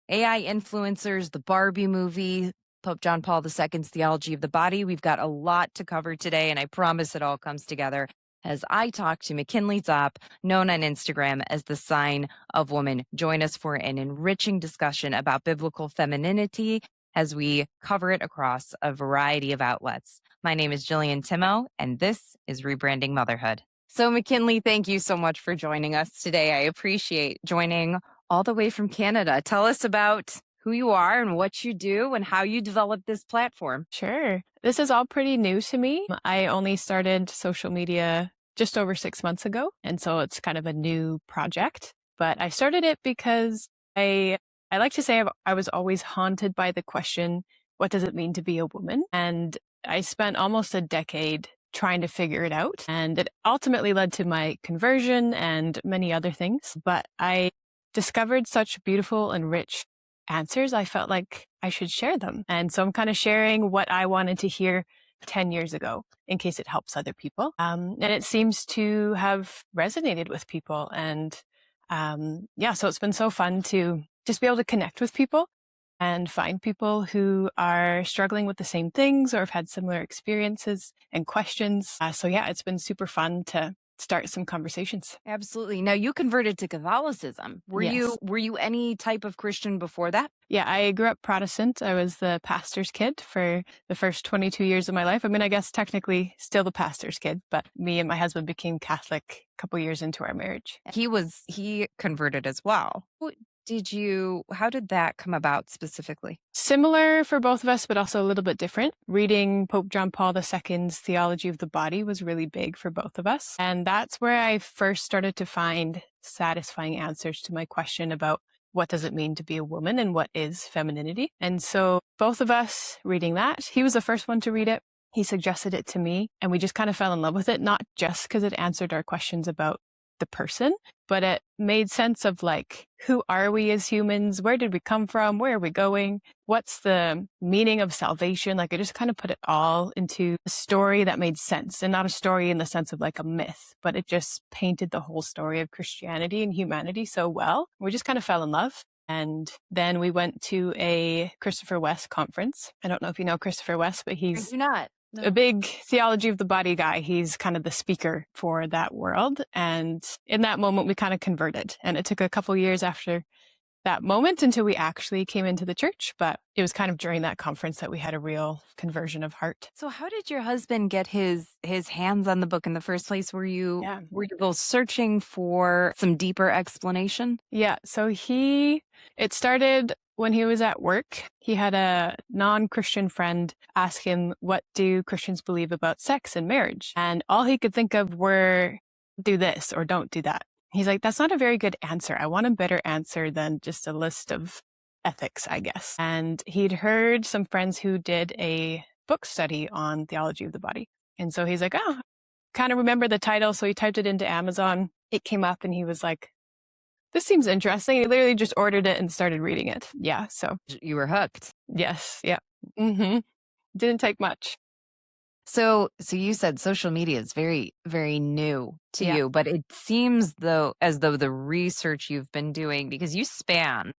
AI influencers, the Barbie movie, Pope John Paul II's theology of the body. We've got a lot to cover today, and I promise it all comes together as I talk to McKinley Czop, known on Instagram as the Sign of Woman. Join us for an enriching discussion about biblical femininity as we cover it across a variety of outlets. My name is Jillian Timo, and this is Rebranding Motherhood. So McKinley, thank you so much for joining us today. I appreciate joining all the way from Canada. Tell us about who you are and what you do and how you developed this platform. Sure. This is all pretty new to me. I only started social media just over 6 months ago, and so it's kind of a new project. But I started it because I like to say I was always haunted by the question, what does it mean to be a woman? And I spent almost a decade trying to figure it out. And it ultimately led to my conversion and many other things. But I discovered such beautiful and rich answers. I felt like I should share them. And so I'm kind of sharing what I wanted to hear 10 years ago in case it helps other people. And it seems to have resonated with people. And so it's been so fun to just be able to connect with people and find people who are struggling with the same things or have had similar experiences and questions. It's been super fun to start some conversations. Absolutely. Now you converted to Catholicism. Were you any type of Christian before that? Yeah, I grew up Protestant. I was the pastor's kid for the first 22 years of my life. I mean, I guess technically still the pastor's kid, but me and my husband became Catholic a couple years into our marriage. He converted as well. How did that come about specifically? Similar for both of us, but also a little bit different. Reading Pope John Paul II's theology of the body was really big for both of us. And that's where I first started to find satisfying answers to my question about what does it mean to be a woman and what is femininity? And so both of us reading that, he was the first one to read it. He suggested it to me and we just kind of fell in love with it, not just because it answered our questions about the person, but it made sense of like, who are we as humans? Where did we come from? Where are we going? What's the meaning of salvation? Like, I just kind of put it all into a story that made sense, and not a story in the sense of like a myth, but it just painted the whole story of Christianity and humanity so well. We just kind of fell in love. And then we went to a Christopher West conference. I don't know if you know Christopher West, but he's a big theology of the body guy. He's kind of the speaker for that world. And in that moment, we kind of converted. And it took a couple years after that moment until we actually came into the church. But it was kind of during that conference that we had a real conversion of heart. So how did your husband get his hands on the book in the first place? Were you both searching for some deeper explanation? Yeah. So it started when he was at work. He had a non-Christian friend ask him, what do Christians believe about sex and marriage? And all he could think of were, do this or don't do that. He's like, that's not a very good answer. I want a better answer than just a list of ethics, I guess. And he'd heard some friends who did a book study on theology of the body. And so he's like, kind of remember the title. So he typed it into Amazon. It came up and he was like, this seems interesting. He literally just ordered it and started reading it. Yeah. So you were hooked. Yes. Yeah. Mm-hmm. Didn't take much. So you said social media is very, very new to you, but it seems as though the research you've been doing, because you span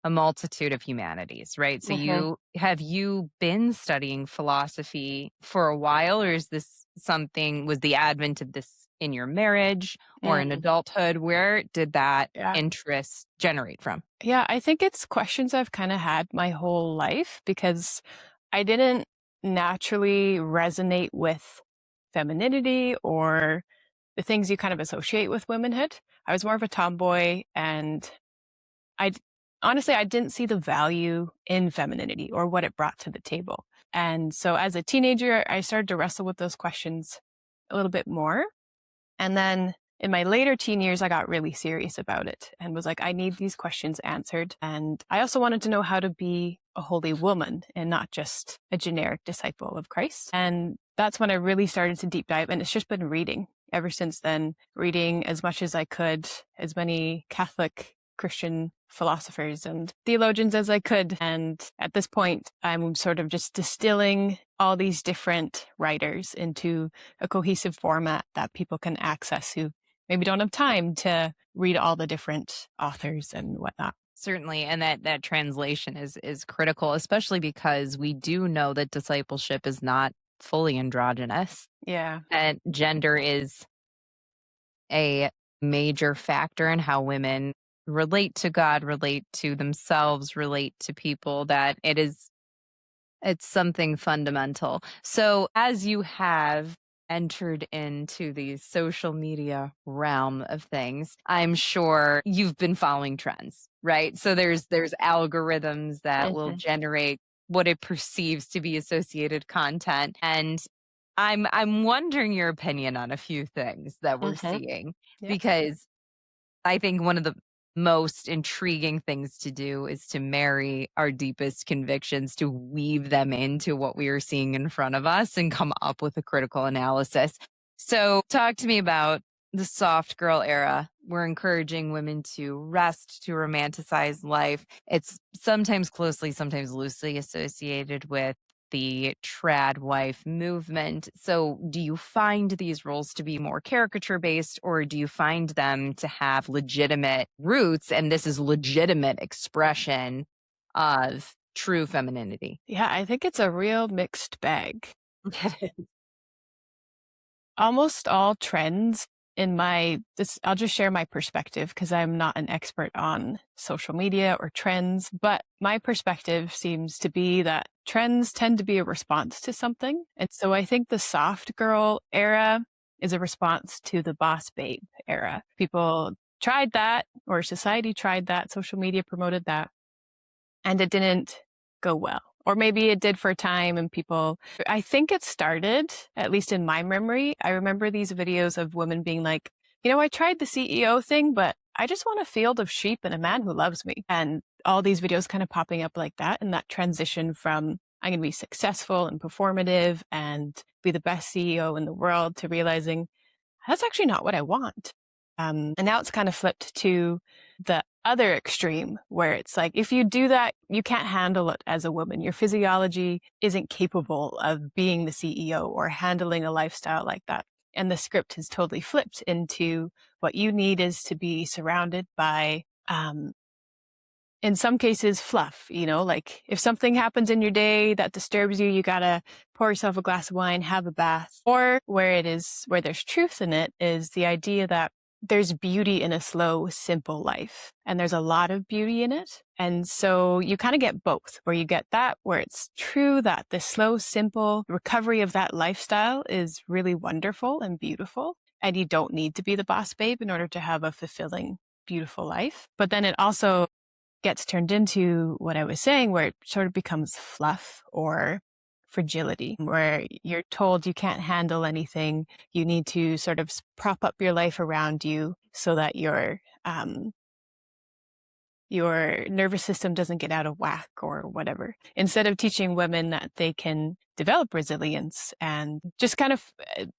a multitude of humanities, right? So have you been studying philosophy for a while, or is this was the advent of this in your marriage or in adulthood? Where did that interest generate from? Yeah, I think it's questions I've kind of had my whole life because I didn't naturally resonate with femininity or the things you kind of associate with womanhood. I was more of a tomboy, and honestly, I didn't see the value in femininity or what it brought to the table. And so as a teenager, I started to wrestle with those questions a little bit more. And then in my later teen years, I got really serious about it and was like, I need these questions answered. And I also wanted to know how to be a holy woman and not just a generic disciple of Christ. And that's when I really started to deep dive. And it's just been reading ever since then, reading as much as I could, as many Catholic Christian philosophers and theologians as I could. And at this point, I'm sort of just distilling all these different writers into a cohesive format that people can access who maybe don't have time to read all the different authors and whatnot. Certainly, and that translation is critical, especially because we do know that discipleship is not fully androgynous, Yeah. and gender is a major factor in how women relate to God, relate to themselves, relate to people, that it's something fundamental. So, as you have entered into the social media realm of things, I'm sure you've been following trends, right? So there's algorithms that will Mhm. generate what it perceives to be associated content, and I'm wondering your opinion on a few things that we're Mhm. seeing, Yeah. because I think one of the most intriguing things to do is to marry our deepest convictions, to weave them into what we are seeing in front of us and come up with a critical analysis. So, talk to me about the soft girl era. We're encouraging women to rest, to romanticize life. It's sometimes closely, sometimes loosely associated with the trad wife movement. So, do you find these roles to be more caricature based, or do you find them to have legitimate roots and this is legitimate expression of true femininity? Yeah, I think it's a real mixed bag. Almost all trends in my this I'll just share my perspective because I'm not an expert on social media or trends, but my perspective seems to be that trends tend to be a response to something. And so I think the soft girl era is a response to the boss babe era. People tried that, or society tried that, social media promoted that, and it didn't go well. Or maybe it did for a time and people, I think it started, at least in my memory. I remember these videos of women being like, I tried the CEO thing, but I just want a field of sheep and a man who loves me. And all these videos kind of popping up like that. And that transition from I'm going to be successful and performative and be the best CEO in the world to realizing that's actually not what I want. And now it's kind of flipped to the other extreme where it's like, if you do that, you can't handle it as a woman. Your physiology isn't capable of being the CEO or handling a lifestyle like that. And the script has totally flipped into what you need is to be surrounded by, in some cases, fluff, like if something happens in your day that disturbs you, you gotta pour yourself a glass of wine, have a bath. Or where there's truth in it is the idea that there's beauty in a slow, simple life. And there's a lot of beauty in it. And so you kind of get both, where you get that, where it's true that the slow, simple recovery of that lifestyle is really wonderful and beautiful. And you don't need to be the boss babe in order to have a fulfilling, beautiful life. But then it also gets turned into what I was saying, where it sort of becomes fluff or fragility, where you're told you can't handle anything. You need to sort of prop up your life around you so that your nervous system doesn't get out of whack or whatever, instead of teaching women that they can develop resilience and just kind of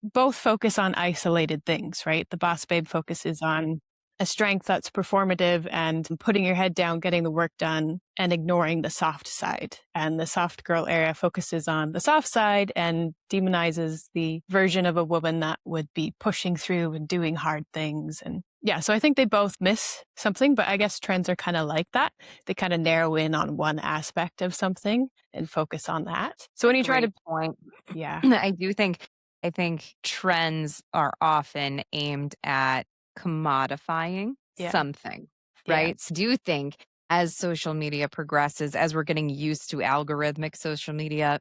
both focus on isolated things, right? The boss babe focuses on a strength that's performative and putting your head down, getting the work done, and ignoring the soft side. And the soft girl era focuses on the soft side and demonizes the version of a woman that would be pushing through and doing hard things. And yeah, so I think they both miss something, but I guess trends are kind of like that. They kind of narrow in on one aspect of something and focus on that. So when you try Great to, point. yeah, I think trends are often aimed at commodifying yeah, something, yeah, right? So do you think as social media progresses, as we're getting used to algorithmic social media,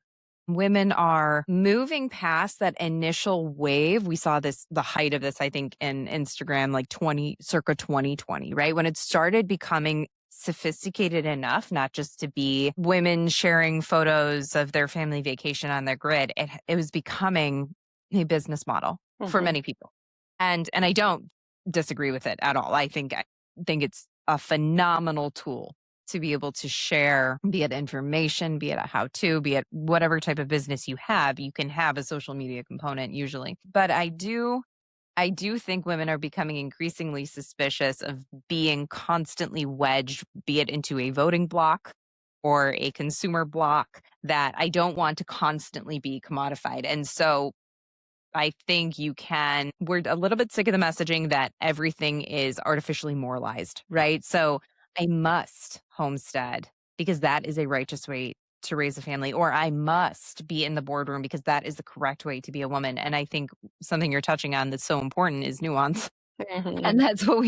women are moving past that initial wave? We saw the height of this, I think, in Instagram, like circa 2020, right? When it started becoming sophisticated enough not just to be women sharing photos of their family vacation on their grid. It was becoming a business model for hmm, many people. And I don't disagree with it at all. I think it's a phenomenal tool to be able to share, be it information, be it a how to, be it whatever type of business you have, you can have a social media component usually. But I do think women are becoming increasingly suspicious of being constantly wedged, be it into a voting block or a consumer block, that I don't want to constantly be commodified. And so I think we're a little bit sick of the messaging that everything is artificially moralized, right? So I must homestead because that is a righteous way to raise a family, or I must be in the boardroom because that is the correct way to be a woman. And I think something you're touching on that's so important is nuance. And Mhm. that's what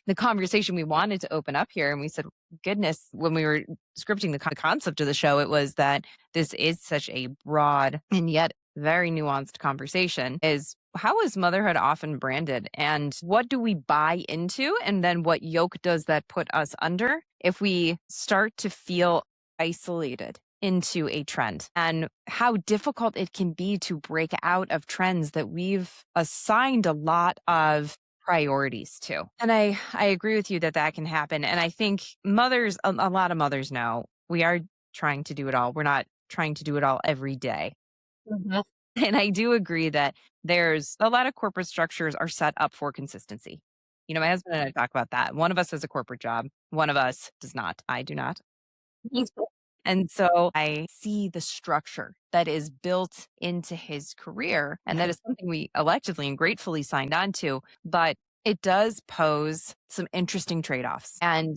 the conversation we wanted to open up here. And we said, goodness, when we were scripting the concept of the show, it was that this is such a broad and yet very nuanced conversation is how is motherhood often branded and what do we buy into? And then what yoke does that put us under if we start to feel isolated into a trend and how difficult it can be to break out of trends that we've assigned a lot of priorities to. And I agree with you that that can happen. And I think mothers, a lot of mothers know we are trying to do it all. We're not trying to do it all every day. Mhm. And I do agree that there's a lot of corporate structures are set up for consistency. You know, my husband and I talk about that. One of us has a corporate job, one of us does not. I do not. And so I see the structure that is built into his career. And that is something we electively and gratefully signed on to. But it does pose some interesting trade-offs. And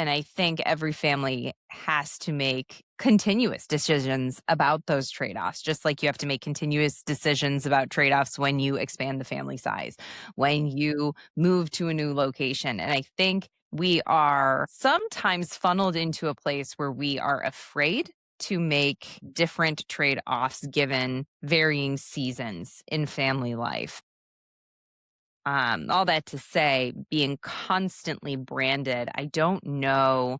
I think every family has to make continuous decisions about those trade-offs, just like you have to make continuous decisions about trade-offs when you expand the family size, when you move to a new location. And I think we are sometimes funneled into a place where we are afraid to make different trade offs given varying seasons in family life. All that to say, being constantly branded, I don't know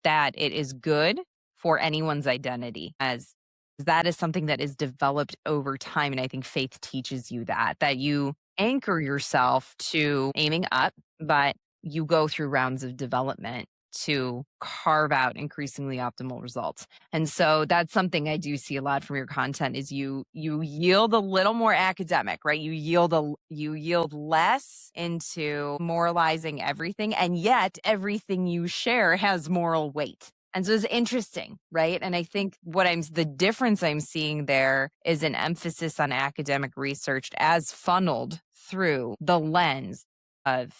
that it is good for anyone's identity, as that is something that is developed over time. And I think faith teaches you that you anchor yourself to aiming up, but you go through rounds of development to carve out increasingly optimal results. And so that's something I do see a lot from your content is you yield a little more academic, right? You yield less into moralizing everything, and yet everything you share has moral weight. And so it's interesting, right? And I think the difference I'm seeing there is an emphasis on academic research as funneled through the lens of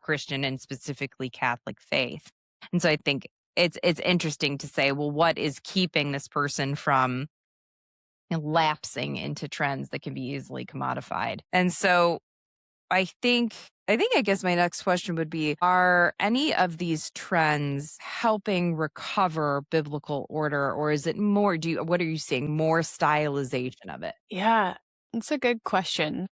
Christian and specifically Catholic faith. And so I think it's interesting to say, well, what is keeping this person from lapsing into trends that can be easily commodified? And so I guess my next question would be, are any of these trends helping recover biblical order, or is it more, what are you seeing, more stylization of it? Yeah, it's a good question.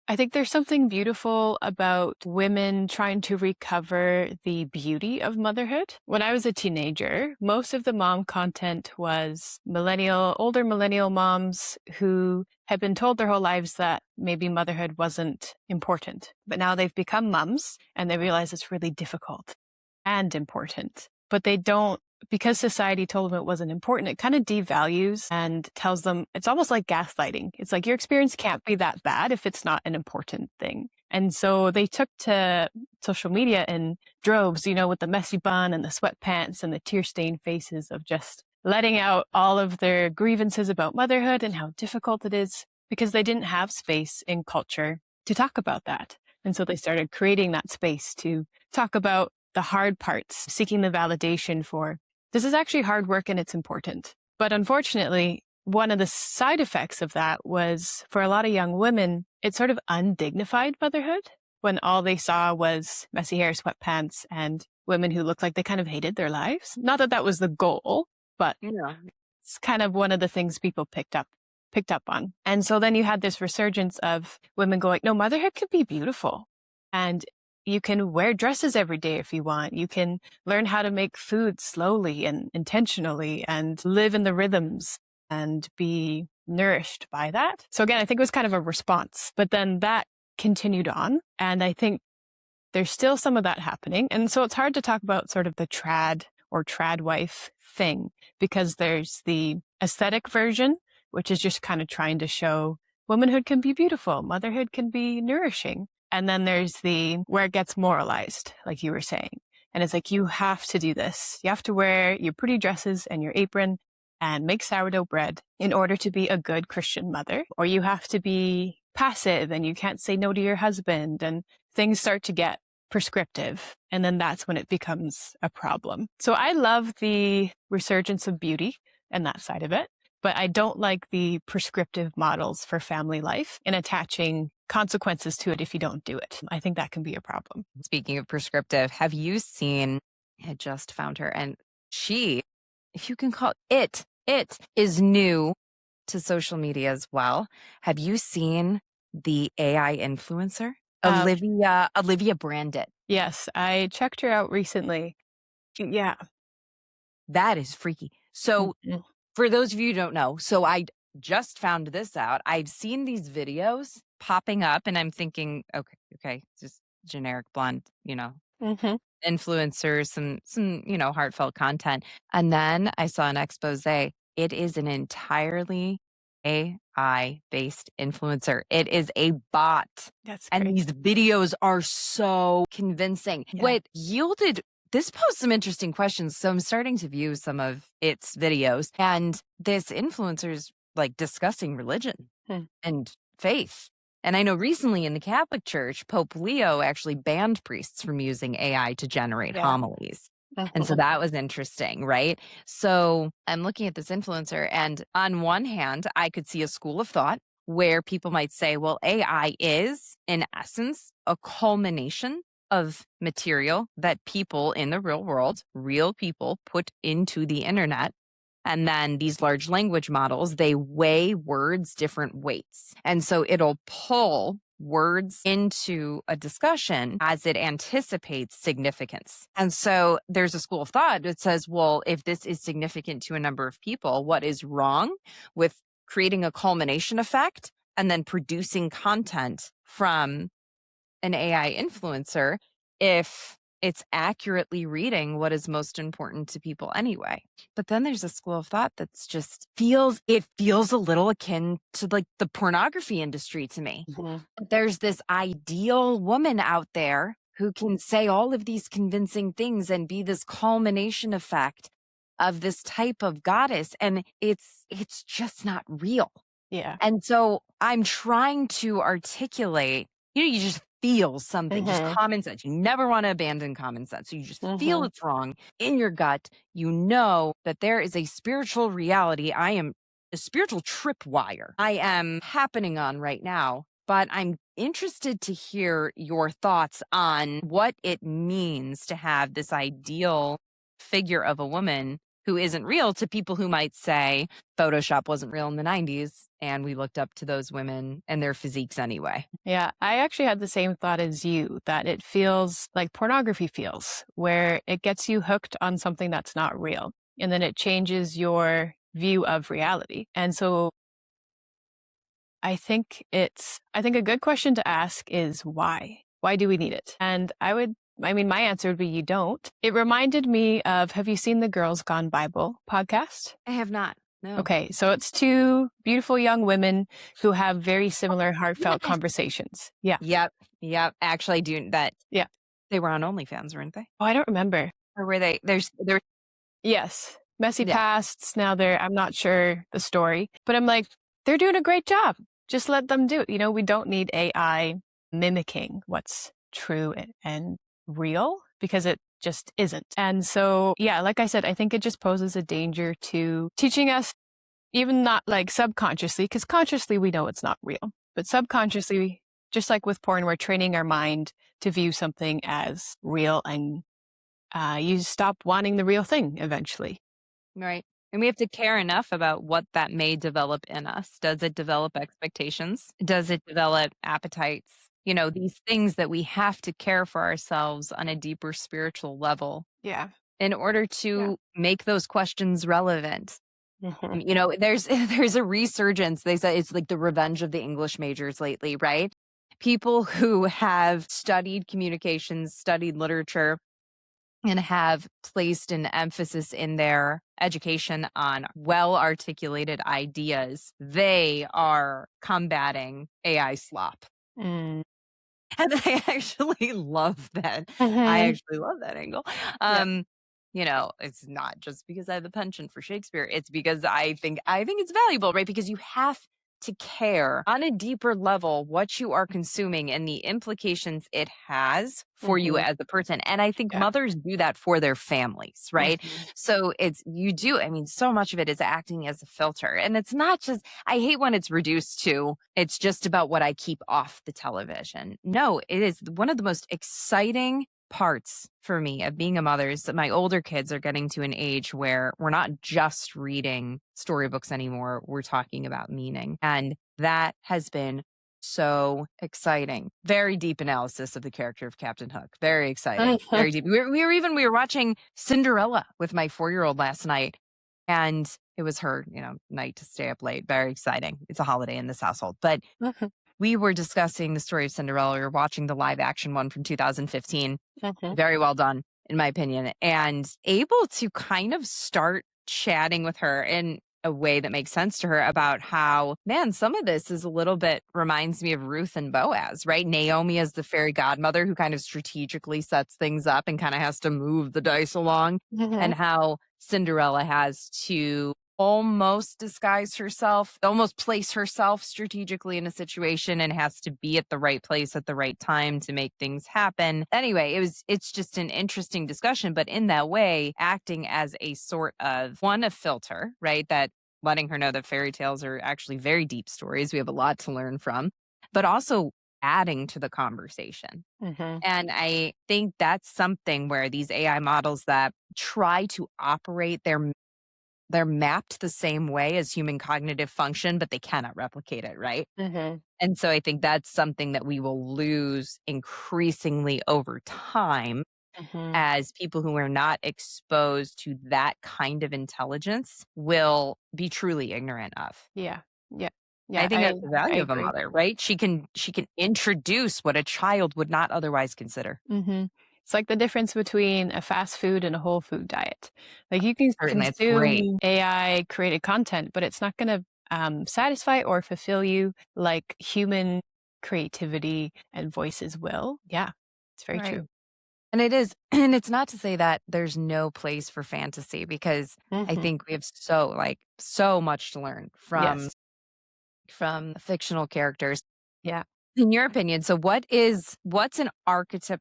I think there's something beautiful about women trying to recover the beauty of motherhood. When I was a teenager, most of the mom content was older millennial moms who had been told their whole lives that maybe motherhood wasn't important. But now they've become moms and they realize it's really difficult and important. But they don't, because society told them it wasn't important, it kind of devalues and tells them it's almost like gaslighting. It's like your experience can't be that bad if it's not an important thing. And so they took to social media in droves, with the messy bun and the sweatpants and the tear-stained faces of just letting out all of their grievances about motherhood and how difficult it is because they didn't have space in culture to talk about that. And so they started creating that space to talk about the hard parts, seeking the validation for this is actually hard work and it's important. But unfortunately, one of the side effects of that was for a lot of young women, it sort of undignified motherhood when all they saw was messy hair, sweatpants, and women who looked like they kind of hated their lives. Not that that was the goal, but Yeah. it's kind of one of the things people picked up on. And so then you had this resurgence of women going, no, motherhood could be beautiful. And you can wear dresses every day if you want. You can learn how to make food slowly and intentionally and live in the rhythms and be nourished by that. So again, I think it was kind of a response, but then that continued on. And I think there's still some of that happening. And so it's hard to talk about sort of the trad or trad wife thing because there's the aesthetic version, which is just kind of trying to show womanhood can be beautiful, motherhood can be nourishing. And then there's the where it gets moralized, like you were saying. And it's like, you have to do this. You have to wear your pretty dresses and your apron and make sourdough bread in order to be a good Christian mother. Or you have to be passive and you can't say no to your husband. And things start to get prescriptive. And then that's when it becomes a problem. So I love the resurgence of beauty and that side of it, but I don't like the prescriptive models for family life and attaching consequences to it if you don't do it. I think that can be a problem. Speaking of prescriptive, have you seen, I just found her, and she, if you can call it is new to social media as well. Have you seen the AI influencer? Olivia Brandon. Yes, I checked her out recently. Yeah. That is freaky. So for those of you who don't know, so I just found this out. I've seen these videos popping up and I'm thinking, okay, just generic blonde, influencers, some, heartfelt content. And then I saw an expose. It is an entirely AI based influencer. It is a bot. That's and great. these videos are so convincing. Yeah. What yielded this posed some interesting questions. So I'm starting to view some of its videos, and this influencer is like discussing religion and faith. And I know recently in the Catholic Church, Pope Leo actually banned priests from using AI to generate homilies. And so that was interesting, right? So I'm looking at this influencer, and on one hand, I could see a school of thought where people might say, well, AI is, in essence, a culmination of material that people in the real world, real people, put into the internet. And then these large language models, they weigh words different weights. And so it'll pull words into a discussion as it anticipates significance. And so there's a school of thought that says, well, if this is significant to a number of people, what is wrong with creating a culmination effect and then producing content from an AI influencer if it's accurately reading what is most important to people anyway? But then there's a school of thought that's just feels a little akin to like the pornography industry to me. There's this ideal woman out there who can say all of these convincing things and be this culmination effect of this type of goddess, and it's just not real. Yeah. And so I'm trying to articulate, you just feel something, just common sense. You never want to abandon common sense. So you just feel it's wrong in your gut. You know that there is a spiritual reality. I am a spiritual tripwire. I am happening on right now, but I'm interested to hear your thoughts on what it means to have this ideal figure of a woman who isn't real to people who might say Photoshop wasn't real in the 90s and we looked up to those women and their physiques anyway. Yeah, I actually had the same thought as you, that it feels like pornography feels, where it gets you hooked on something that's not real, and then it changes your view of reality. And so I think a good question to ask is why? Why do we need it? And my answer would be you don't. It reminded me of, have you seen the Girls Gone Bible podcast? I have not. No. Okay, so it's two beautiful young women who have very similar heartfelt conversations. Yeah. Yep. Actually, I do that. Yeah. They were on OnlyFans, weren't they? Oh, I don't remember. Or were they? Yes. Messy pasts. Now I'm not sure the story, but I'm like, they're doing a great job. Just let them do it. We don't need AI mimicking what's true and real, because it just isn't. And so, yeah, like I said, I think it just poses a danger to teaching us, even not like subconsciously, because consciously we know it's not real, but subconsciously, just like with porn, we're training our mind to view something as real, and you stop wanting the real thing eventually. Right. And we have to care enough about what that may develop in us. Does it develop expectations? Does it develop appetites? These things that we have to care for ourselves on a deeper spiritual level. Yeah. In order to make those questions relevant. There's a resurgence. They say it's like the revenge of the English majors lately, right? People who have studied communications, studied literature, and have placed an emphasis in their education on well-articulated ideas, they are combating AI slop. And I actually love that. I actually love that angle. It's not just because I have a penchant for Shakespeare. It's because I think it's valuable, right? Because you have to care on a deeper level what you are consuming and the implications it has for you Mhm. as a person. And I think Yeah. mothers do that for their families, right? Mhm. So I mean, so much of it is acting as a filter. And it's not just, I hate when it's reduced to, it's just about what I keep off the television. No, it is one of the most exciting parts for me of being a mother is that my older kids are getting to an age where we're not just reading storybooks anymore. We're talking about meaning. And that has been so exciting. Very deep analysis of the character of Captain Hook. Very exciting. Very deep. We were watching Cinderella with my 4-year-old last night, and it was her, night to stay up late. Very exciting. It's a holiday in this household. But Mhm. we were discussing the story of Cinderella. We were watching the live action one from 2015. Mhm. Very well done, in my opinion, and able to kind of start chatting with her in a way that makes sense to her about how, man, some of this is a little bit reminds me of Ruth and Boaz, right? Naomi as the fairy godmother who kind of strategically sets things up and kind of has to move the dice along, Mhm. and how Cinderella has to almost disguise herself, almost place herself strategically in a situation and has to be at the right place at the right time to make things happen. Anyway, it's just an interesting discussion, but in that way, acting as a sort of a filter, right? That letting her know that fairy tales are actually very deep stories. We have a lot to learn from, but also adding to the conversation. Mhm. And I think that's something where these AI models that try to operate they're mapped the same way as human cognitive function, but they cannot replicate it, right? Mhm. And so I think that's something that we will lose increasingly over time Mhm. as people who are not exposed to that kind of intelligence will be truly ignorant of. Yeah. Yeah. I Yeah. think I that's the I value of a agree. mother, right? She can introduce what a child would not otherwise consider. Mhm. It's like the difference between a fast food and a whole food diet. Like you can Certainly, it's great. consume AI created content, but it's not going to satisfy or fulfill you like human creativity and voices will. Yeah, it's very Right. true. And it is, and it's not to say that there's no place for fantasy because I Hmm. think we have so much to learn Yes. from fictional characters. Yeah. In your opinion, so what's an archetype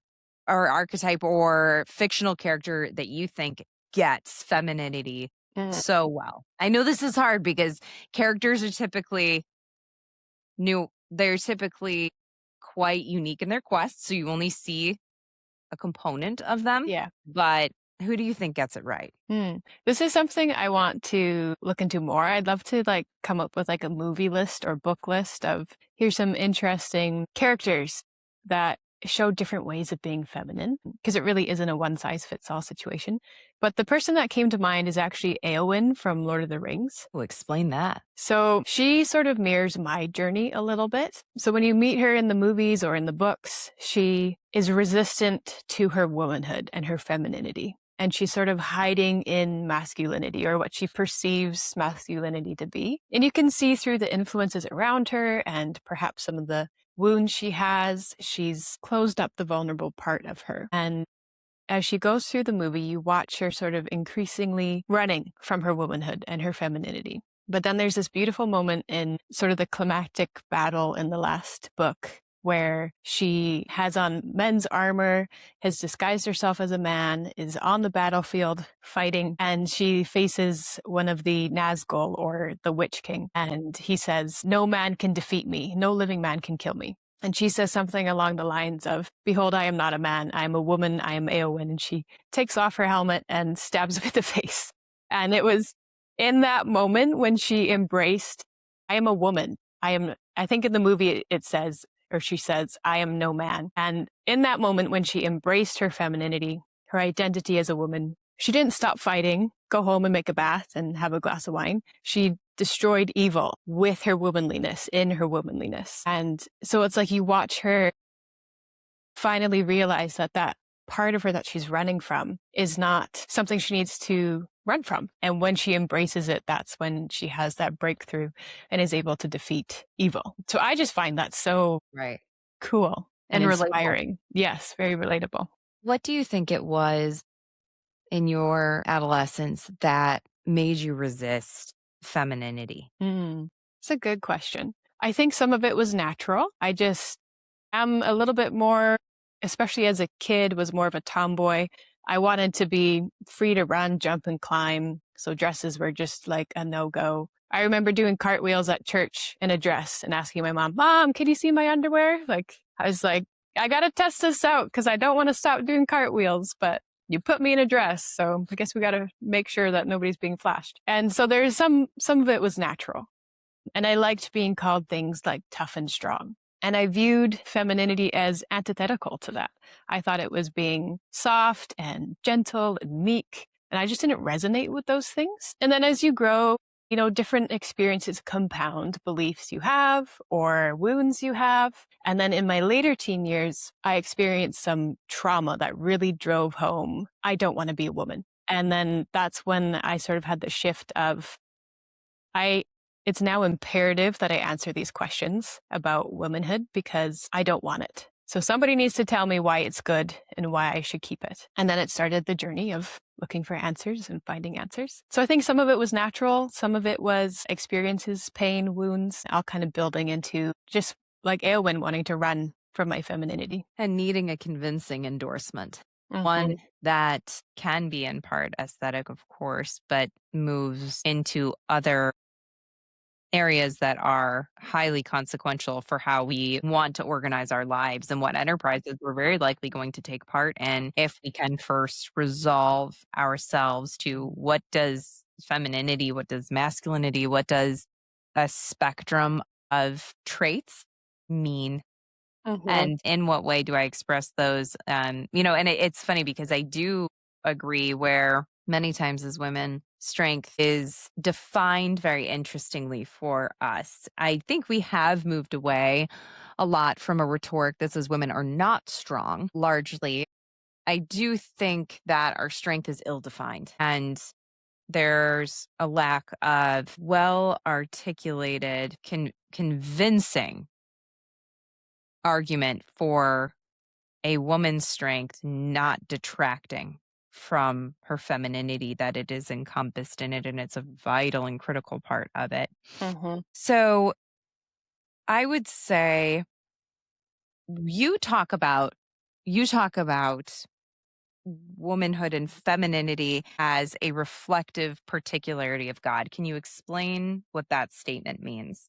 or fictional character that you think gets femininity Mm. so well? I know this is hard because characters are typically they're typically quite unique in their quests, so you only see a component of them, Yeah. but who do you think gets it right? This is something I want to look into more. I'd love to like come up with like a movie list or book list of here's some interesting characters that show different ways of being feminine because it really isn't a one size fits all situation. But the person that came to mind is actually Eowyn from Lord of the Rings. Oh, explain that. So she sort of mirrors my journey a little bit. So when you meet her in the movies or in the books, she is resistant to her womanhood and her femininity. And she's sort of hiding in masculinity or what she perceives masculinity to be. And you can see through the influences around her and perhaps some of the wounds she has, she's closed up the vulnerable part of her. And as she goes through the movie, you watch her sort of increasingly running from her womanhood and her femininity. But then there's this beautiful moment in sort of the climactic battle in the last book where she has on men's armor, has disguised herself as a man, is on the battlefield fighting, and she faces one of the Nazgul or the Witch King. And he says, "No man can defeat me. No living man can kill me." And she says something along the lines of, "Behold, I am not a man. I am a woman. I am Eowyn." And she takes off her helmet and stabs him in the face. And it was in that moment when she embraced, "I am a woman. I think in the movie it says, or she says, "I am no man." And in that moment when she embraced her femininity, her identity as a woman, she didn't stop fighting, go home and make a bath and have a glass of wine. She destroyed evil with her womanliness, in her womanliness. And so it's like you watch her finally realize that that part of her that she's running from is not something she needs to run from. And when she embraces it, that's when she has that breakthrough and is able to defeat evil. So I just find that so Right. cool and And relatable. inspiring. Yes, very relatable. What do you think it was in your adolescence that made you resist femininity? Mm. It's a good question. I think some of it was natural. I just am a little bit more, especially as a kid, was more of a tomboy. I wanted to be free to run, jump, and climb. So dresses were just like a no-go. I remember doing cartwheels at church in a dress and asking my mom, Mom, can you see my underwear? Like, I was like, I got to test this out because I don't want to stop doing cartwheels, but you put me in a dress. So I guess we got to make sure that nobody's being flashed. And so there's some of it was natural. And I liked being called things like tough and strong. And I viewed femininity as antithetical to that. I thought it was being soft and gentle and meek. And I just didn't resonate with those things. And then as you grow, different experiences compound beliefs you have or wounds you have. And then in my later teen years, I experienced some trauma that really drove home, I don't want to be a woman. And then that's when I sort of had the shift of, it's now imperative that I answer these questions about womanhood because I don't want it. So somebody needs to tell me why it's good and why I should keep it. And then it started the journey of looking for answers and finding answers. So I think some of it was natural. Some of it was experiences, pain, wounds, all kind of building into just like Eowyn wanting to run from my femininity. And needing a convincing endorsement. One that can be in part aesthetic, of course, but moves into other areas that are highly consequential for how we want to organize our lives and what enterprises we're very likely going to take part in if we can first resolve ourselves to what does femininity, what does masculinity, what does a spectrum of traits mean, and in what way do I express those? And it's funny because I do agree where many times as women, strength is defined very interestingly for us. I think we have moved away a lot from a rhetoric that says women are not strong, largely. I do think that our strength is ill-defined and there's a lack of well-articulated, convincing argument for a woman's strength not detracting from her femininity, that it is encompassed in it and it's a vital and critical part of it. So I would say you talk about womanhood and femininity as a reflective particularity of God. Can you explain what that statement means?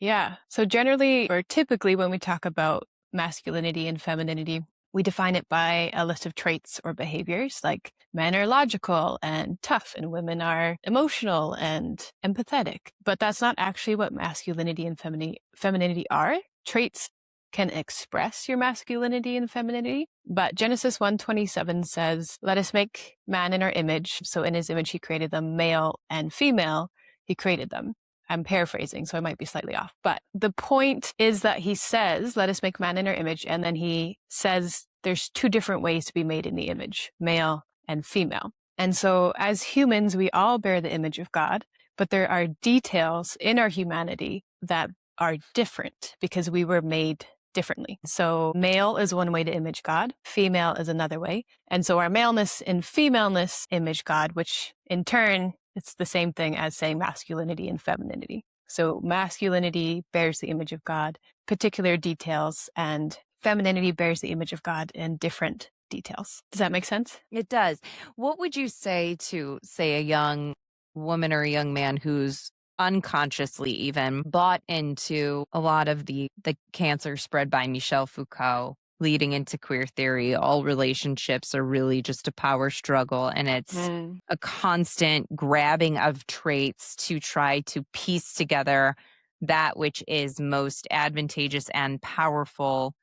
Yeah. So generally, or typically, when we talk about masculinity and femininity, we define it by a list of traits or behaviors, like men are logical and tough and women are emotional and empathetic. But that's not actually what masculinity and femininity are. Traits can express your masculinity and femininity, but Genesis 1:27 says, let us make man in our image. So in his image, he created them, male and female, he created them. I'm paraphrasing, so I might be slightly off. But the point is that he says, let us make man in our image. And then he says there's two different ways to be made in the image, male and female. And so as humans, we all bear the image of God, but there are details in our humanity that are different because we were made differently. So male is one way to image God, female is another way. And so our maleness and femaleness image God, which in turn, it's the same thing as saying masculinity and femininity. So masculinity bears the image of God, particular details, and femininity bears the image of God in different details. Does that make sense? It does. What would you say to, say, a young woman or a young man who's unconsciously even bought into a lot of the cancer spread by Michel Foucault leading into queer theory? All relationships are really just a power struggle, and it's a constant grabbing of traits to try to piece together that which is most advantageous and powerful.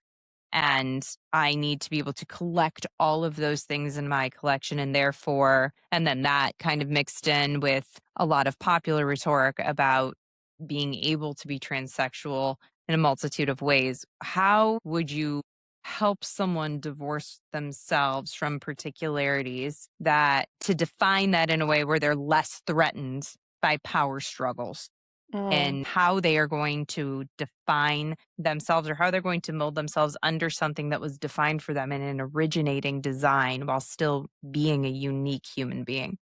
And I need to be able to collect all of those things in my collection. And therefore, and then that kind of mixed in with a lot of popular rhetoric about being able to be transsexual in a multitude of ways. How would you help someone divorce themselves from particularities that to define that in a way where they're less threatened by power struggles? in how they are going to define themselves or how they're going to mold themselves under something that was defined for them in an originating design while still being a unique human being.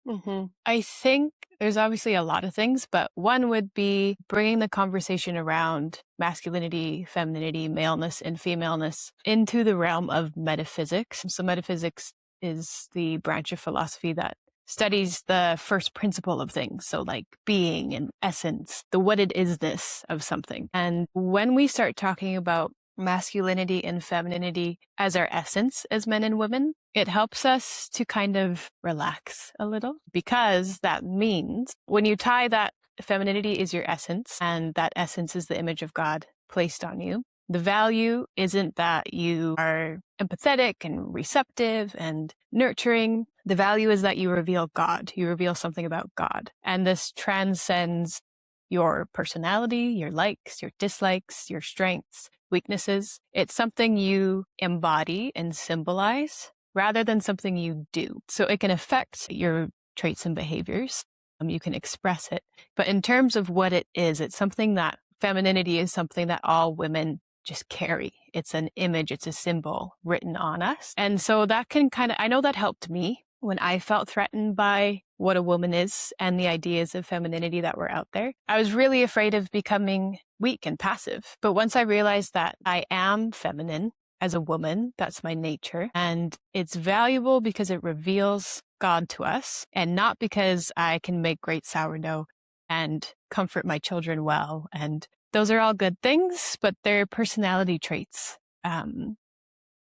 I think there's obviously a lot of things, but one would be bringing the conversation around masculinity, femininity, maleness, and femaleness into the realm of metaphysics. So metaphysics is the branch of philosophy that studies the first principle of things. So like being and essence, the what it isness of something. And when we start talking about masculinity and femininity as our essence as men and women, it helps us to kind of relax a little, because that means when you tie that femininity is your essence and that essence is the image of God placed on you, the value isn't that you are empathetic and receptive and nurturing. The value is that you reveal God. You reveal something about God. And this transcends your personality, your likes, your dislikes, your strengths, weaknesses. It's something you embody and symbolize rather than something you do. So it can affect your traits and behaviors. You can express it. But in terms of what it is, it's something that femininity is something that all women just carry. It's an image, it's a symbol written on us. And so that can I know that helped me when I felt threatened by what a woman is and the ideas of femininity that were out there. I was really afraid of becoming weak and passive. But once I realized that I am feminine as a woman, that's my nature, and it's valuable because it reveals God to us, and not because I can make great sourdough and comfort my children well. And those are all good things, but they're personality traits.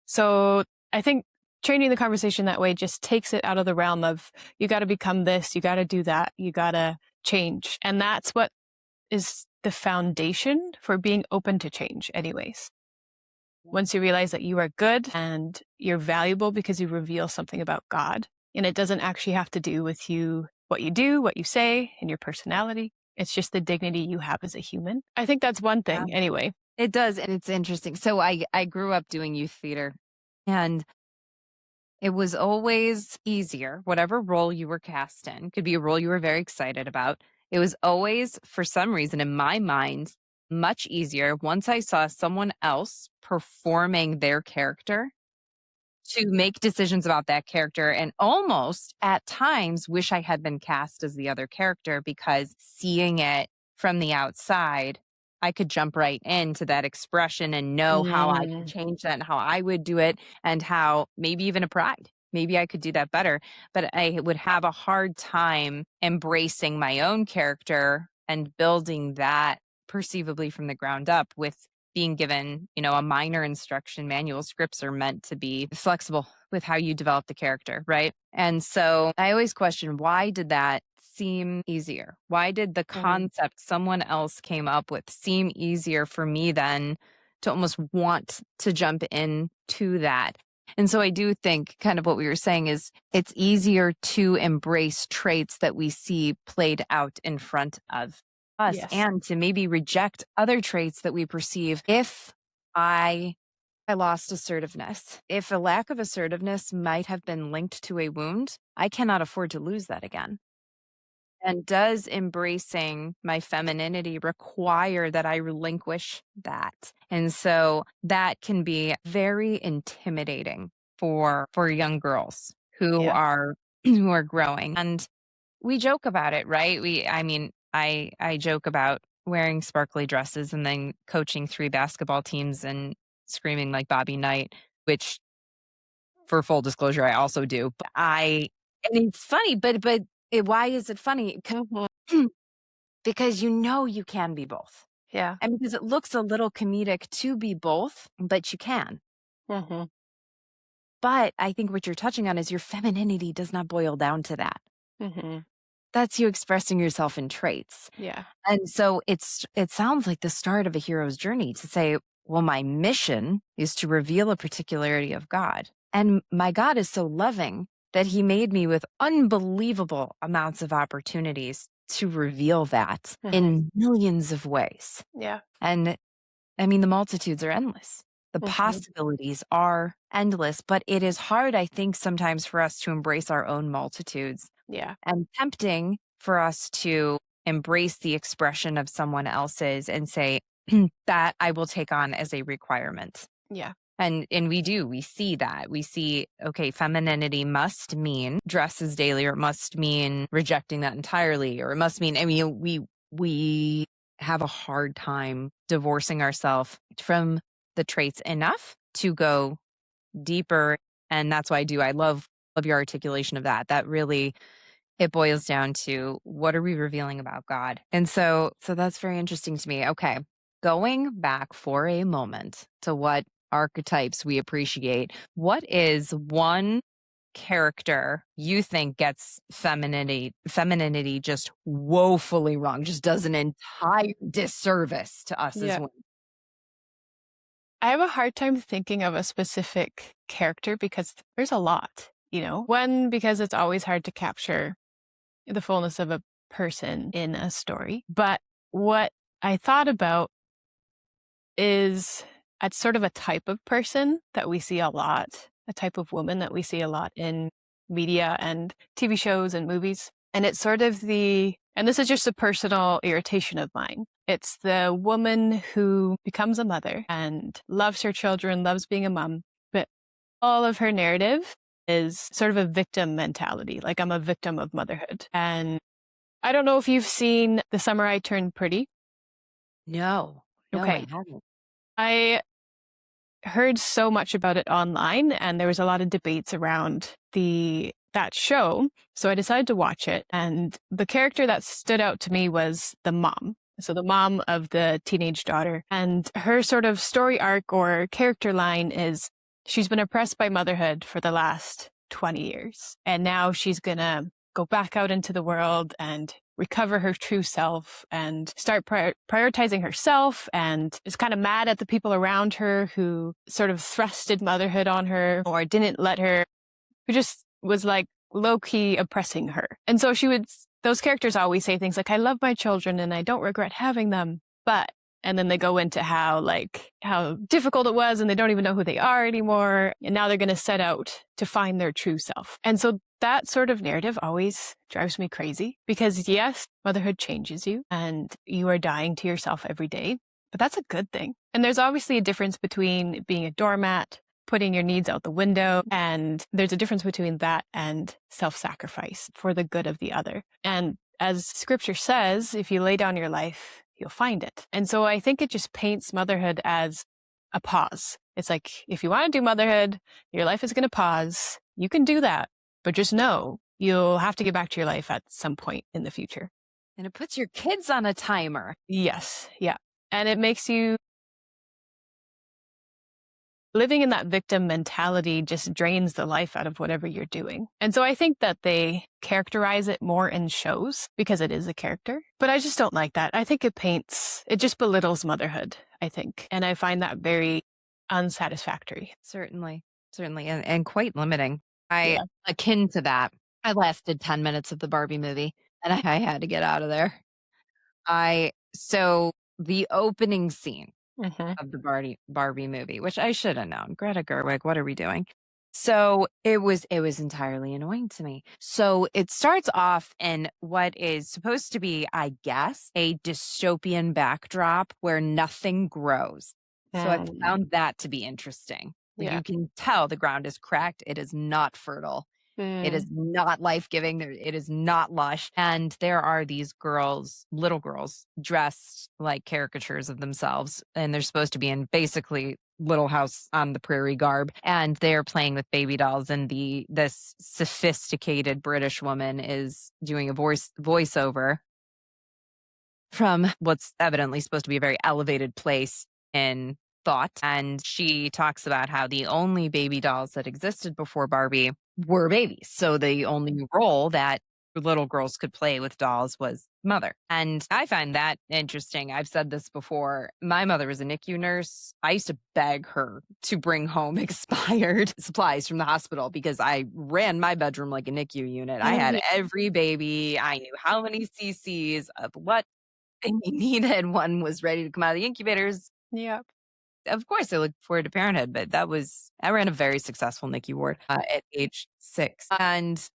So I think training the conversation that way just takes it out of the realm of you got to become this, you got to do that, you got to change. And that's what is the foundation for being open to change anyways. Once you realize that you are good and you're valuable because you reveal something about God, and it doesn't actually have to do with you, what you do, what you say, and your personality. It's just the dignity you have as a human. I think that's one thing anyway. It does. And it's interesting. So I grew up doing youth theater, and it was always easier, whatever role you were cast in, could be a role you were very excited about. It was always, for some reason, in my mind, much easier once I saw someone else performing their character to make decisions about that character, and almost at times wish I had been cast as the other character, because seeing it from the outside, I could jump right into that expression and know how I could change that and how I would do it, and how maybe even a pride. Maybe I could do that better, but I would have a hard time embracing my own character and building that perceivably from the ground up with being given, a minor instruction manual. Scripts are meant to be flexible with how you develop the character, right? And so I always question, why did that seem easier? Why did the concept someone else came up with seem easier for me then to almost want to jump into that? And so I do think kind of what we were saying is it's easier to embrace traits that we see played out in front of us, and to maybe reject other traits that we perceive. If I lost assertiveness, if a lack of assertiveness might have been linked to a wound, I cannot afford to lose that again. And does embracing my femininity require that I relinquish that? And so that can be very intimidating for young girls who are growing. And we joke about it, right? I joke about wearing sparkly dresses and then coaching 3 basketball teams and screaming like Bobby Knight, which, for full disclosure, I also do. But and it's funny, but why is it funny? Because you can be both. Yeah. And because it looks a little comedic to be both, but you can. But I think what you're touching on is your femininity does not boil down to that. That's you expressing yourself in traits. Yeah. And so it sounds like the start of a hero's journey to say, well, my mission is to reveal a particularity of God. And my God is so loving that he made me with unbelievable amounts of opportunities to reveal that in millions of ways. Yeah. And I mean, the multitudes are endless. The possibilities are endless, but it is hard, I think, sometimes for us to embrace our own multitudes. Yeah. And tempting for us to embrace the expression of someone else's and say, that I will take on as a requirement. Yeah. And we see that. We see, okay, femininity must mean dresses daily, or it must mean rejecting that entirely, or it must mean, I mean, we have a hard time divorcing ourselves from the traits enough to go deeper. And that's why I love your articulation of that. That really, it boils down to, what are we revealing about God? And so that's very interesting to me. Okay. Going back for a moment to what archetypes we appreciate, what is one character you think gets femininity just woefully wrong, just does an entire disservice to us as Yeah. women? I have a hard time thinking of a specific character because there's a lot, One, because it's always hard to capture the fullness of a person in a story. But what I thought about is it's sort of a type of person that we see a lot, a type of woman that we see a lot in media and TV shows and movies. And it's sort of and this is just a personal irritation of mine. It's the woman who becomes a mother and loves her children, loves being a mom, but all of her narrative is sort of a victim mentality. Like, I'm a victim of motherhood. And I don't know if you've seen The Summer I Turned Pretty. No, Okay. I haven't. I heard so much about it online, and there was a lot of debates around that show. So I decided to watch it. And the character that stood out to me was the mom. So the mom of the teenage daughter. And her sort of story arc or character line is she's been oppressed by motherhood for the last 20 years. And now she's going to go back out into the world and recover her true self and start prioritizing herself, and is kind of mad at the people around her who sort of thrusted motherhood on her or didn't let her, who just was like low-key oppressing her. And so those characters always say things like, I love my children and I don't regret having them, but, and then they go into how difficult it was and they don't even know who they are anymore. And now they're going to set out to find their true self. And so that sort of narrative always drives me crazy because, yes, motherhood changes you and you are dying to yourself every day, but that's a good thing. And there's obviously a difference between being a doormat, putting your needs out the window, and there's a difference between that and self-sacrifice for the good of the other. And as scripture says, if you lay down your life, you'll find it. And so I think it just paints motherhood as a pause. It's like, if you want to do motherhood, your life is going to pause. You can do that, but just know you'll have to get back to your life at some point in the future. And it puts your kids on a timer. Yes. Yeah. And it makes you, living in that victim mentality just drains the life out of whatever you're doing. And so I think that they characterize it more in shows because it is a character. But I just don't like that. I think it just belittles motherhood, I think. And I find that very unsatisfactory. Certainly. And quite limiting. Akin to that, I lasted 10 minutes of the Barbie movie and I had to get out of there. So the opening scene of the Barbie movie, which I should have known. Greta Gerwig, what are we doing? So it was entirely annoying to me. So it starts off in what is supposed to be, I guess, a dystopian backdrop where nothing grows. So I found that to be interesting. Yeah. You can tell the ground is cracked. It is not fertile. It is not life-giving. It is not lush. And there are these little girls, dressed like caricatures of themselves. And they're supposed to be in basically Little House on the Prairie garb. And they're playing with baby dolls. And this sophisticated British woman is doing a voiceover from what's evidently supposed to be a very elevated place in thought. And she talks about how the only baby dolls that existed before Barbie were babies. So the only role that little girls could play with dolls was mother. And I find that interesting. I've said this before. My mother was a NICU nurse. I used to beg her to bring home expired supplies from the hospital because I ran my bedroom like a NICU unit. I had every baby. I knew how many cc's of what they needed. One was ready to come out of the incubators. Yeah. Of course, I looked forward to parenthood, but I ran a very successful NICU ward at age 6. And,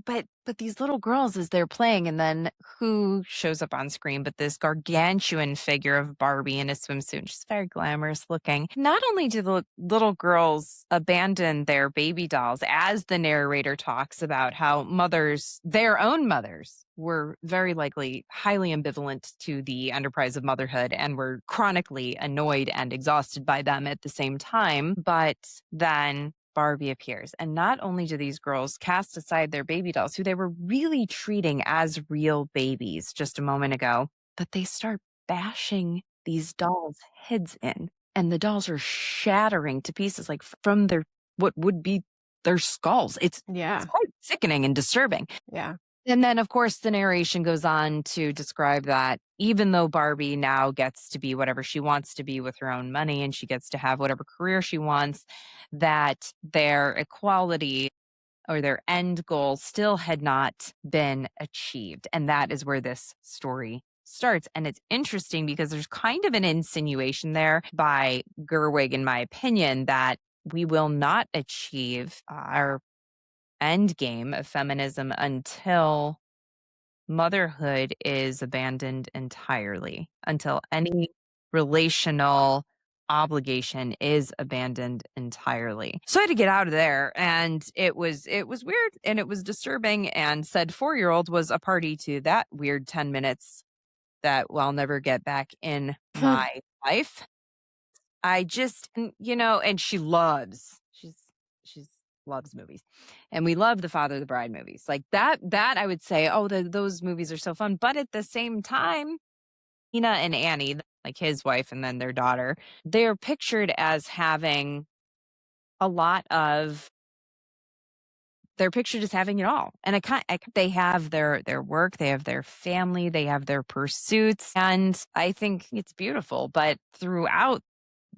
but these little girls as they're playing, and then who shows up on screen but this gargantuan figure of Barbie in a swimsuit. She's very glamorous looking. Not only do the little girls abandon their baby dolls, as the narrator talks about how their own mothers, were very likely highly ambivalent to the enterprise of motherhood and were chronically annoyed and exhausted by them at the same time. But then Barbie appears. And not only do these girls cast aside their baby dolls, who they were really treating as real babies just a moment ago, but they start bashing these dolls' heads in. And the dolls are shattering to pieces, like from what would be their skulls. It's quite sickening and disturbing. Yeah. And then, of course, the narration goes on to describe that even though Barbie now gets to be whatever she wants to be with her own money, and she gets to have whatever career she wants, that their equality or their end goal still had not been achieved. And that is where this story starts. And it's interesting because there's kind of an insinuation there by Gerwig, in my opinion, that we will not achieve our end game of feminism until motherhood is abandoned entirely, until any relational obligation is abandoned entirely. So I had to get out of there, and it was weird and it was disturbing, and said 4-year-old was a party to that weird 10 minutes that I'll never get back in my life. I just, and she's loves movies, and we love the Father of the Bride movies. Like that I would say, those movies are so fun. But at the same time, Ina and Annie, like his wife and then their daughter, they're pictured as having they're pictured as having it all. And they have their work, they have their family, they have their pursuits. And I think it's beautiful. But throughout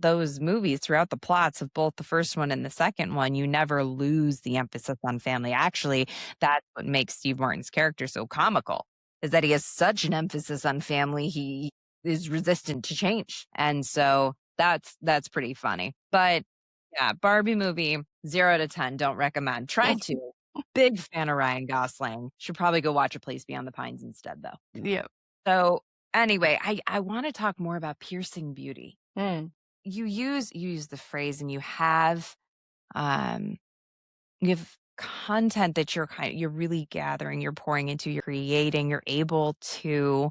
those movies, throughout the plots of both the first one and the second one, you never lose the emphasis on family. Actually, that's what makes Steve Martin's character so comical, is that he has such an emphasis on family. He is resistant to change. And so that's pretty funny. But yeah, Barbie movie, 0 to 10, don't recommend. Tried to. Big fan of Ryan Gosling. Should probably go watch A Place Beyond the Pines instead, though. Yeah. So anyway, I want to talk more about piercing beauty. You use the phrase, and you have content that you're really gathering, you're pouring into, you're creating, you're able to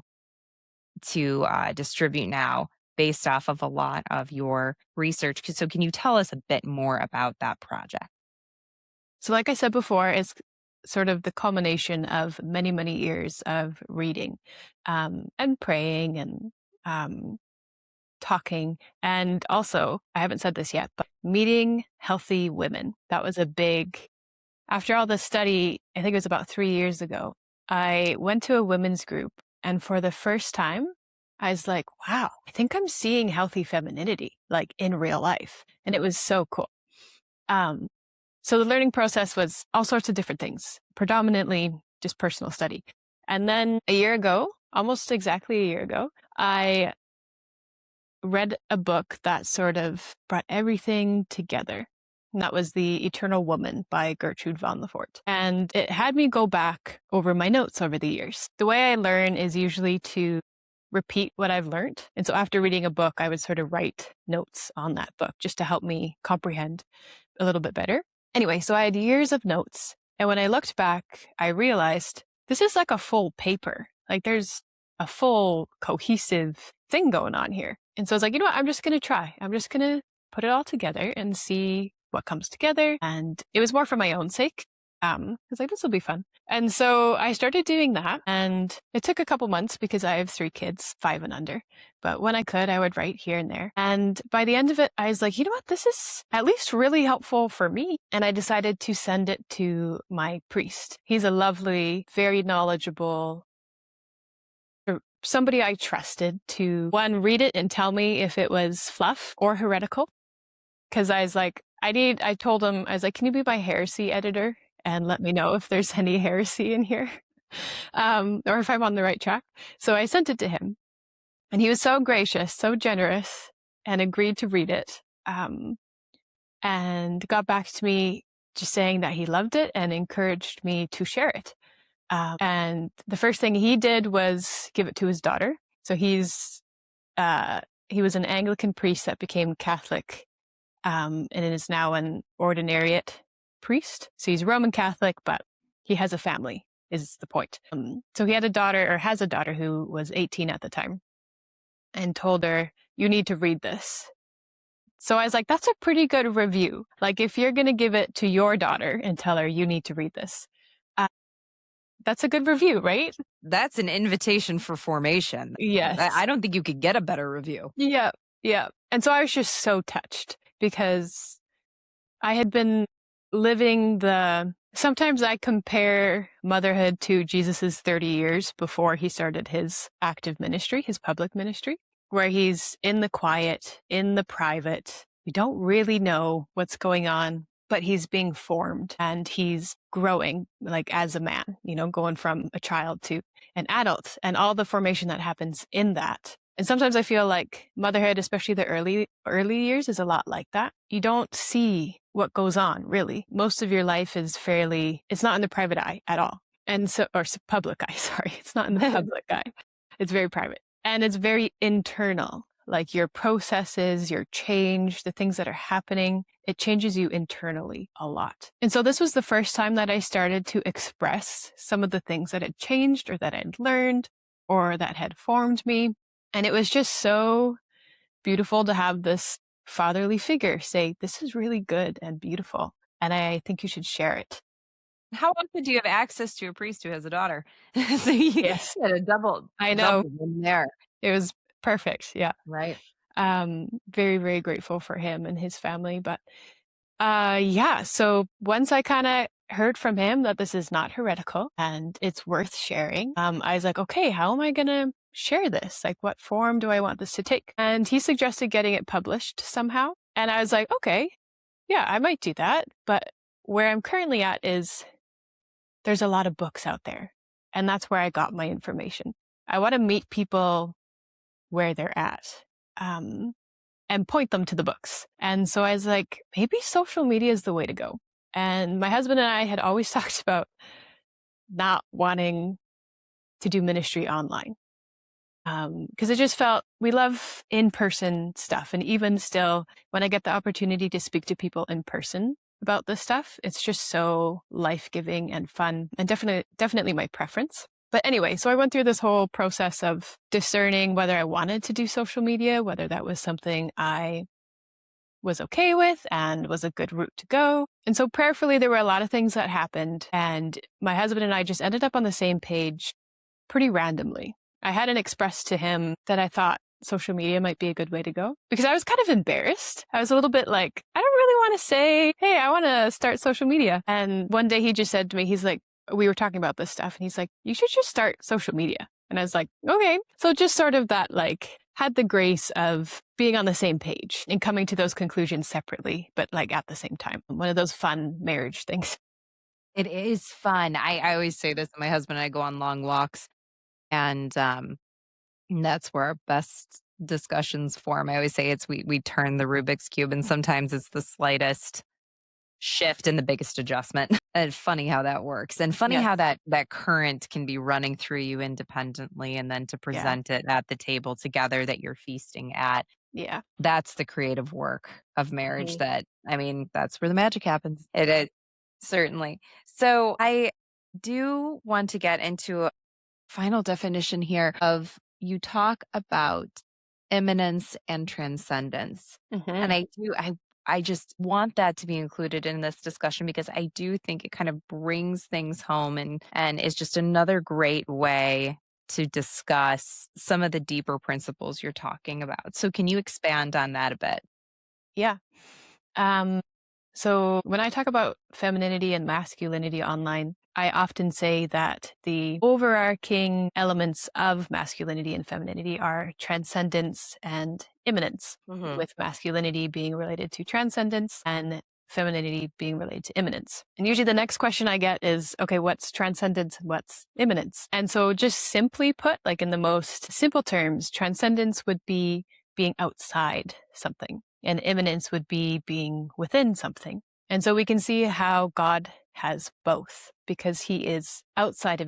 distribute now based off of a lot of your research. So can you tell us a bit more about that project? So like I said before, it's sort of the culmination of many, many years of reading and praying and talking. And also, I haven't said this yet, but meeting healthy women. That was after all the study, I think it was about 3 years ago, I went to a women's group. And for the first time, I was like, wow, I think I'm seeing healthy femininity, like in real life. And it was so cool. So the learning process was all sorts of different things, predominantly just personal study. And then a year ago, almost exactly a year ago, I read a book that sort of brought everything together. And that was The Eternal Woman by Gertrude von Lefort. And it had me go back over my notes over the years. The way I learn is usually to repeat what I've learned. And so after reading a book, I would sort of write notes on that book just to help me comprehend a little bit better. Anyway, so I had years of notes. And when I looked back, I realized this is like a full paper. Like there's a full cohesive thing going on here. And so I was like, you know what? I'm just going to try. I'm just going to put it all together and see what comes together. And it was more for my own sake. I was like, this will be fun. And so I started doing that, and it took a couple months because I have 3 kids, 5 and under. But when I could, I would write here and there. And by the end of it, I was like, you know what? This is at least really helpful for me. And I decided to send it to my priest. He's a lovely, very knowledgeable, somebody I trusted to, one, read it and tell me if it was fluff or heretical. Because I was like, I told him, I was like, can you be my heresy editor and let me know if there's any heresy in here or if I'm on the right track? So I sent it to him, and he was so gracious, so generous, and agreed to read it and got back to me just saying that he loved it and encouraged me to share it. And the first thing he did was give it to his daughter. So he was an Anglican priest that became Catholic, and is now an ordinariate priest. So he's Roman Catholic, but he has a family, is the point. So he had a daughter, or has a daughter, who was 18 at the time, and told her, "You need to read this." So I was like, that's a pretty good review. Like, if you're going to give it to your daughter and tell her, "You need to read this," that's a good review, right? That's an invitation for formation. Yes. I don't think you could get a better review. Yeah. Yeah. And so I was just so touched because I had been living sometimes I compare motherhood to Jesus's 30 years before he started his active ministry, his public ministry, where he's in the quiet, in the private. We don't really know what's going on, but he's being formed and he's growing, like, as a man, going from a child to an adult, and all the formation that happens in that. And sometimes I feel like motherhood, especially the early years, is a lot like that. You don't see what goes on, really. Most of your life is it's not in the private eye at all. And so, or public eye, sorry. It's not in the public eye. It's very private. And it's very internal. Like, your processes, your change, the things that are happening, it changes you internally a lot. And so this was the first time that I started to express some of the things that had changed, or that I'd learned, or that had formed me. And it was just so beautiful to have this fatherly figure say, "This is really good and beautiful, and I think you should share it." How often do you have access to a priest who has a daughter? So you Yes. had a double. I know. Double in there. It was perfect. Yeah. Right. Very, very grateful for him and his family. But yeah, so once I kind of heard from him that this is not heretical and it's worth sharing, I was like, okay, how am I going to share this? Like, what form do I want this to take? And he suggested getting it published somehow. And I was like, okay, yeah, I might do that. But where I'm currently at is there's a lot of books out there. And that's where I got my information. I want to meet people where they're at, and point them to the books. And so I was like, maybe social media is the way to go. And my husband and I had always talked about not wanting to do ministry online. Because it just felt, we love in-person stuff. And even still, when I get the opportunity to speak to people in person about this stuff, it's just so life-giving and fun, and definitely my preference. But anyway, so I went through this whole process of discerning whether I wanted to do social media, whether that was something I was okay with and was a good route to go. And so prayerfully, there were a lot of things that happened, and my husband and I just ended up on the same page pretty randomly. I hadn't expressed to him that I thought social media might be a good way to go, because I was kind of embarrassed. I was a little bit like, I don't really want to say, hey, I want to start social media. And one day he just said to me, he's like, we were talking about this stuff, and he's like, you should just start social media. And I was like, okay. So just sort of that, like, had the grace of being on the same page and coming to those conclusions separately, but like at the same time. One of those fun marriage things. It is fun. I always say this, my husband and I go on long walks, and that's where our best discussions form. I always say we turn the Rubik's Cube, and sometimes it's the slightest shift and the biggest adjustment. And funny how that works, and funny Yes. how that current can be running through you independently, and then to present it at the table together that you're feasting at. Yeah. That's the creative work of marriage. Mhm. That's where the magic happens. It is, certainly. So I do want to get into a final definition here of, you talk about imminence and transcendence. And I just want that to be included in this discussion, because I do think it kind of brings things home, and is just another great way to discuss some of the deeper principles you're talking about. So can you expand on that a bit? Yeah. So when I talk about femininity and masculinity online, I often say that the overarching elements of masculinity and femininity are transcendence and imminence, with masculinity being related to transcendence and femininity being related to imminence. And usually the next question I get is, okay, what's transcendence and what's imminence? And so just simply put, like in the most simple terms, transcendence would be being outside something, and imminence would be being within something. And so we can see how God has both, because he is outside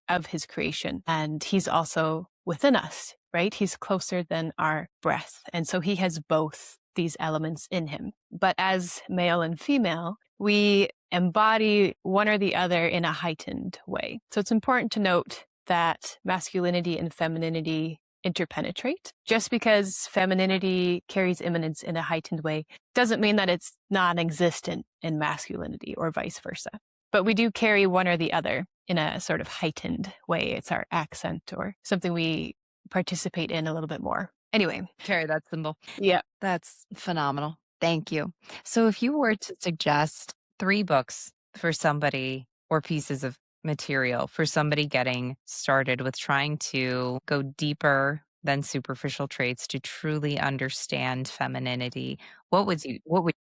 of his creation, and he's also within us, right? He's closer than our breath. And so he has both these elements in him. But as male and female, we embody one or the other in a heightened way. So it's important to note that masculinity and femininity interpenetrate. Just because femininity carries imminence in a heightened way doesn't mean that it's non-existent in masculinity or vice versa. But we do carry one or the other in a sort of heightened way. It's our accent or something we participate in a little bit more. Anyway. Carry that symbol. Yeah. That's phenomenal. Thank you. So if you were to suggest 3 books for somebody or pieces of material for somebody getting started with trying to go deeper than superficial traits to truly understand femininity, what would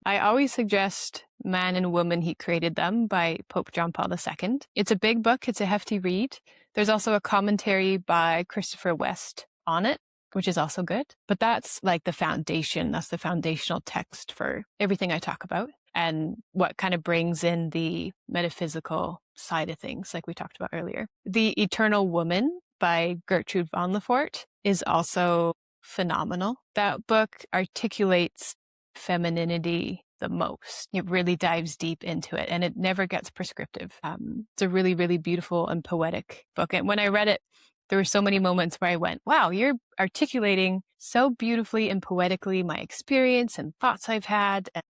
I always suggest Man and Woman, He Created Them by Pope John Paul II. It's a big book. It's a hefty read. There's also a commentary by Christopher West on it, which is also good. But that's like the foundation. That's the foundational text for everything I talk about and what kind of brings in the metaphysical side of things, like we talked about earlier. The Eternal Woman by Gertrude von Lefort is also phenomenal. That book articulates femininity the most. It really dives deep into it, and it never gets prescriptive. It's a really, really beautiful and poetic book. And when I read it, there were so many moments where I went, wow, you're articulating so beautifully and poetically my experience and thoughts I've had. And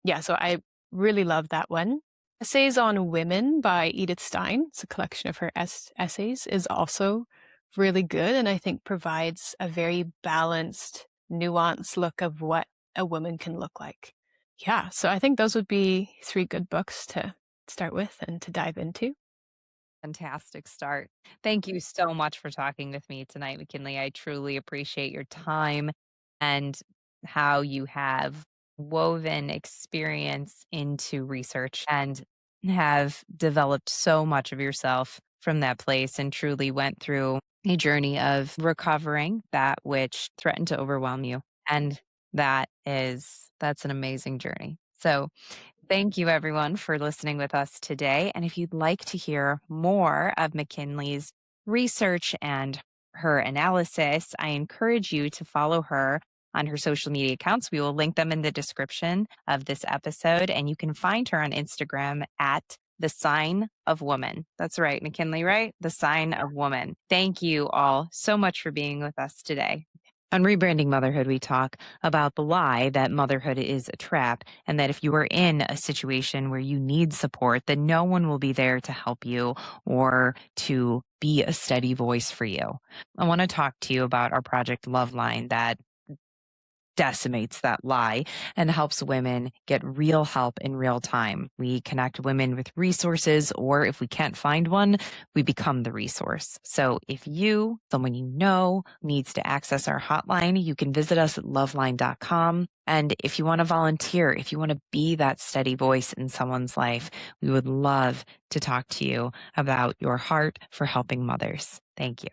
yeah, so I really love that one. Essays on Women by Edith Stein, it's a collection of her essays, is also really good, and I think provides a very balanced, nuanced look of what a woman can look like. Yeah, so I think those would be 3 good books to start with and to dive into. Fantastic start. Thank you so much for talking with me tonight, McKinley. I truly appreciate your time and how you have woven experience into research and have developed so much of yourself from that place and truly went through a journey of recovering that which threatened to overwhelm you. And that's an amazing journey. So thank you, everyone, for listening with us today. And if you'd like to hear more of McKinley's research and her analysis, I encourage you to follow her on her social media accounts. We will link them in the description of this episode, and you can find her on Instagram at The Sign of Woman. That's right, McKinley, right? The Sign of Woman. Thank you all so much for being with us today. On Rebranding Motherhood, we talk about the lie that motherhood is a trap and that if you are in a situation where you need support, that no one will be there to help you or to be a steady voice for you. I want to talk to you about our Project Loveline that decimates that lie and helps women get real help in real time. We connect women with resources, or if we can't find one, we become the resource. So if someone you know, needs to access our hotline, you can visit us at loveline.com. And if you want to volunteer, if you want to be that steady voice in someone's life, we would love to talk to you about your heart for helping mothers. Thank you.